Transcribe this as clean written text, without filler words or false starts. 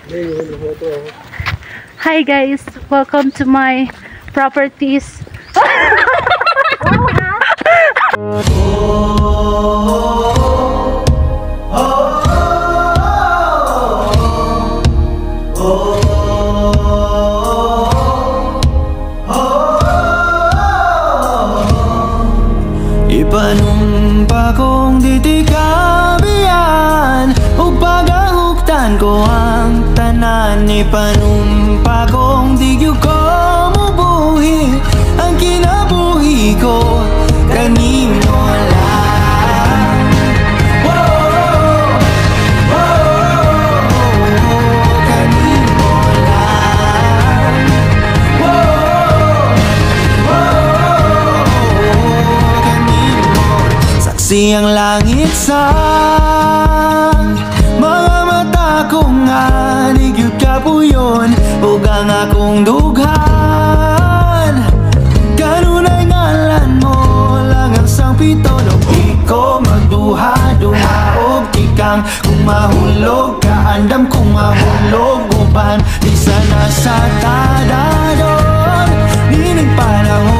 Hi guys, welcome to my properties. Ipanumpa kong ditikabian ug pagahugtan ko ang tanan. Ipanumpa kong di gyud ko mubuhi ang kinabuhi ko kanimo lang. Kanimo lang. Saksi ang langit sa mga mata ko nga nigyud kapuyon ug ang akong dughan kanunay ngalan mo lang ang sangpiton ug di ko magduha-duha og tikang kung mahulog ka andam kung mahulog uban di sana sa tadadon nining panahon